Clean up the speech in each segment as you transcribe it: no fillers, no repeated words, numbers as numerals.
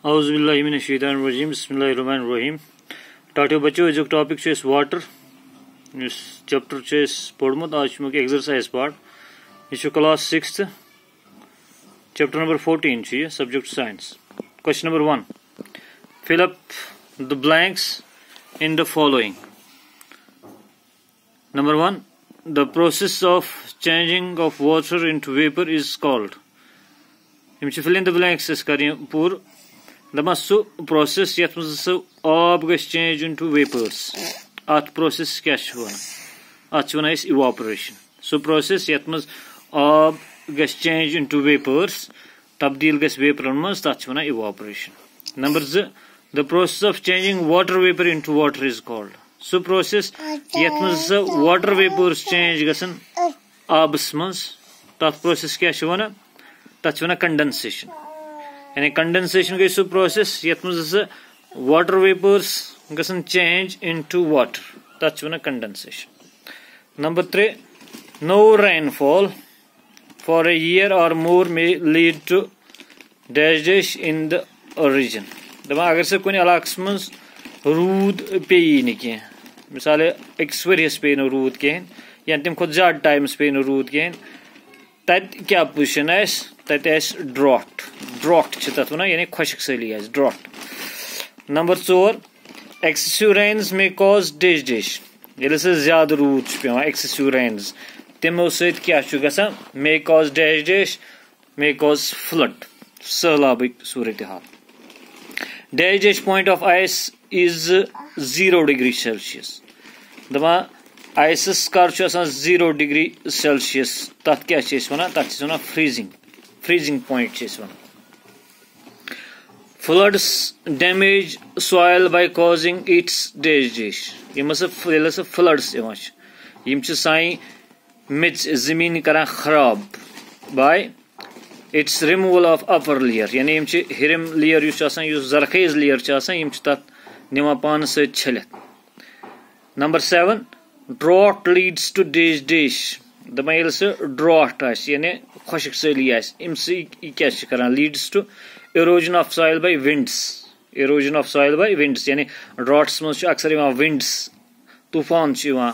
औज़ुबिल्लाहिमिनश्शैतानिर्रजीम बिस्मिल्लाहिर्रहमानिर्रहीम। टाटो बच्चों अजुक टॉपिक वाटर चैप्टर पोर्मुत आज एक्सरसाइज पार्ट यह class 6th chapter number 14 subject science. Question number 1, fill up the blanks in the following. Number 1, the process of changing of water into vapour is called. Fill in the blanks कर पूर दपा सह process यथ मज आब ग change into vapours, अत process क्या अत इवापोरेशन। सह प्रोसेस यथ मज आब ग चेंज इनटू वेपर्स, तब्दील ग वेपरन मज, तथ evaporation. Number 2, the process of changing water vapour into water is called. सह प्रोसेस यथ मज वाटर वेपर्स चेंज गसन आबस मज, तथ प्रोसेस क्या तथ कंडेंसेशन। यानी कंडेंसेशन गई सह प्रोसेस यथ मज वाटर वेपर्स गसन चेंज इनटू वाटर, तथ condensation. Number 3, no rainfall for a year or more may lead to dash in the region. दपा अगर से कुछ इलाकस मज रूद पे कह, मिसाल अकिस वरियस पे रूद कहें या तम खुद ज्यादा टाइम्स पे रूद कहें, तत क्या पोजिशन तत ड्रॉट तथ वन, यानी खुशक सली drought. Number 4, excessive rains may cause dash. ये ज्यादा रूद पे एक्सेसिव रेन्स तमो सत क्या may cause dash may cause flood, सैलाब सूरत हाल। Dash point of ice is 0 degree Celsius. दपा आइसस कर 0 डिग्री सेल्सियस, तथ क्या वन तथ फ्रीजिंग पॉइंट वन। Floods damage soil by causing its dash. Floods सानी मेच जमीन कर खराब by its removal of upper layer, यानी हिरम लेयर जरखेज लेयर तथ निवान पान सलित। Number 7, drought leads to dash. दपा ये ड्रॉट यानी खुशक सली क्या leads to erosion of soil by winds. Erosion of soil by winds यानी ड्रॉट्स मज अक्सर विंड्स, तूफान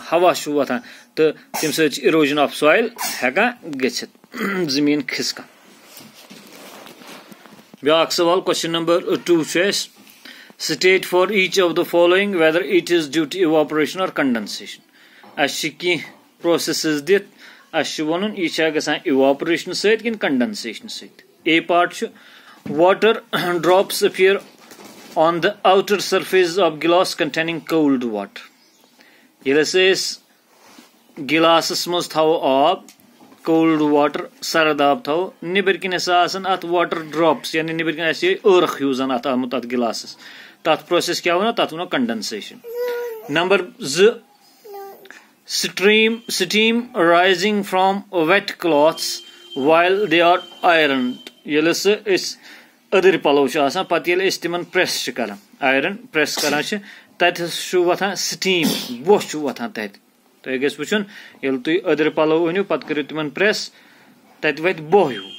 हवा वथान, तो तम सत इरोजन ऑफ सॉइल हेकान गच्छित, जमीन खिसकान। ब्याक सवाल question number 2 state for each of the following whether it is due to evaporation और कंडेंसेशन। कह प्रोसेस दित वन यह गसान इवापोरेशन सत कि कंडेंसेशन सत। ए part water drops appear on the outer surface of glass containing cold water. ये गिलास मज थो आब, cold water सर्द आब थो, निबर किन अत water drops यानी निबर किन अर्ख हूँ अत आमुत अत गिलास, तथ प्रोसेस क्या वन तथ one condensation. Number 2, steam rising from wet cloths while they are ironed। ये अदर पलो पे तिमन प्रेस कर आयरन प्रेस कर तथ वथान स्टीम, बोह वथान तथ। तुम गो वुचन ये तुम अदर पलो अनु पे करो तिमन प्रेस, तत वत बोह हूँ,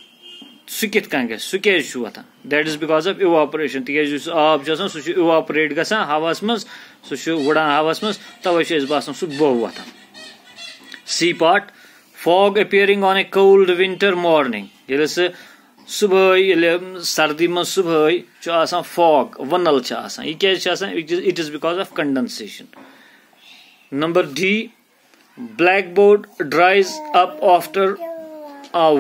सह कित सह क्या वथान, that is because of evaporation. तिज आब सह इवापोरेट गसान हवास मज, सह वुड़ान हवास मज, तवे बासान सह बोह वथान। C part, fog appearing on a cold winter morning. ये सुबह सर्दी मज सुबह फॉग वनल यह क्या it is because of condensation. Number D, blackboard dries up after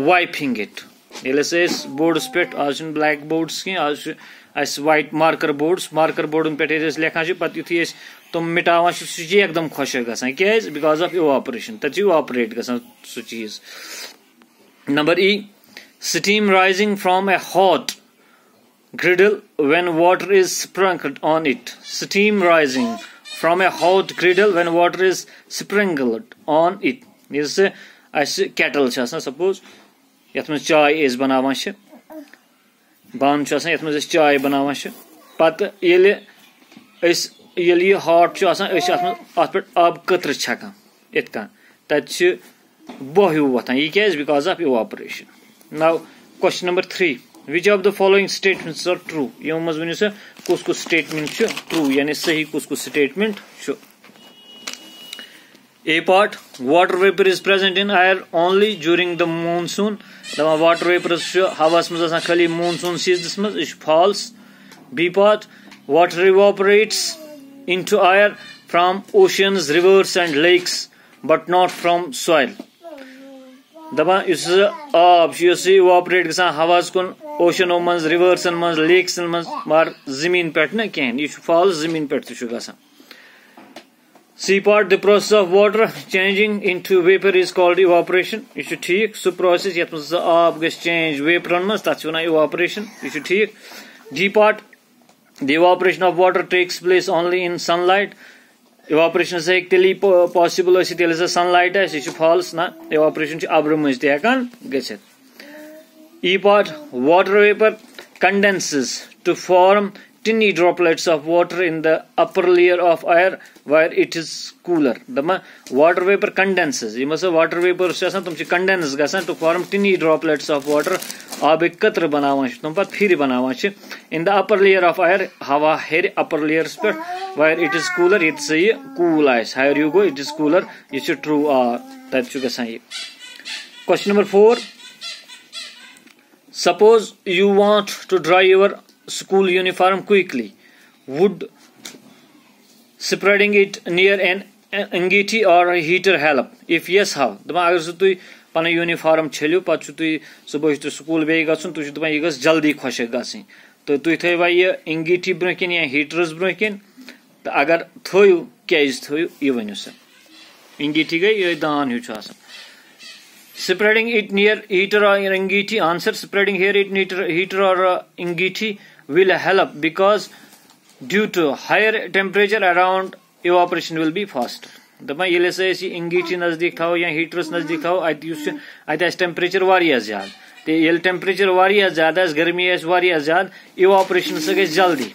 wiping it. ये बोर्डस पे आज ब्लैक बोर्ड्स कह, आज वाइट मार्कर बोर्डन पे लेखान पे यु तुम मिटावान सह एकदम खुशक गसान क्या बिकॉज ऑफ इवापोरेशन, तथ इवापोरेट गसान सह चीज। Number E, steam rising from a hot griddle when water is sprinkled on it. Steam rising from a hot griddle when water is sprinkled on it. This is kettle suppose यथ मज चाय बनावान बान यथ मज चाय बनावान पत ये हॉट अत पे आब कतर छकान इत तत बोह हूँ वथान, यह क्या because of evaporation. Now question number 3, Which of the following statements are true? Yom maz wonu sa kus kus statement chu true yani sahi kus kus statement chu. A part, water vapor is present in air only during the monsoon. The water vapor is havas maz asan khali monsoon seasons maz is false. B part, water evaporates into air from oceans, rivers and lakes but not from soil. Daba is evaporate gasan havas kun ocean maz, rivers maz, lakes maz mar zamin pet na kehen. Is false, zamin pet chu gasan. C part, the process of water changing into vapor is called evaporation. You should take. So process yet must gets change vapor must that's evaporation. You should take. D part, the evaporation of water takes place only in sunlight. Evaporation is teli possible is tell is sunlight is issue false na evaporation abram is te hekan gechet. E part, water vapor condenses to form tiny droplets of water in the upper layer of air where it is cooler. The water vapor condenses. You must have water vapor condense to form tiny droplets of water. In the upper layer of air, upper layers where it is cooler, it's cool ice. Higher you go, it is cooler. You should true. Question number 4. Suppose you want to dry your school uniform quickly. Would spreading it near an angity or a heater help? If yes, how? The pana uniform chelu pachu tu suboh to school be gasun tu dama igas jaldi khoshe gasin to tu thai ye angity broken ya heaters broken to agar thoyu kais thoyu evenu sa angity gai ye dan hu chasan. Spreading it near heater or angity. Answer, spreading here it heater or angity will help because due to higher temperature around evaporation will be faster. दमा ये से इंगीटी नजदीक था या heaters नजदीक था अत temperature वारिया ज्यादा तो ये टेम्परेचर वारिया ज्यादा गर्मी वारिया ज्यादा इवापरेशन से गई जल्दी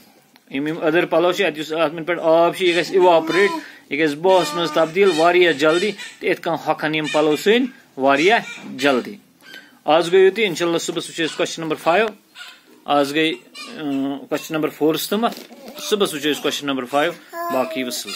अदर पलो अत पे आब यह इवापरेट यह बहस मज तब्दील वारिया जल्दी तो इत हकन यम पलो सन वारिया जल्दी. आज गई युत इंशाल्लाह सुबह क्वेश्चन नंबर 5. आज गई क्वेश्चन नंबर 4 तम सुबह क्वेश्चन नंबर 5 बाकी वसूल.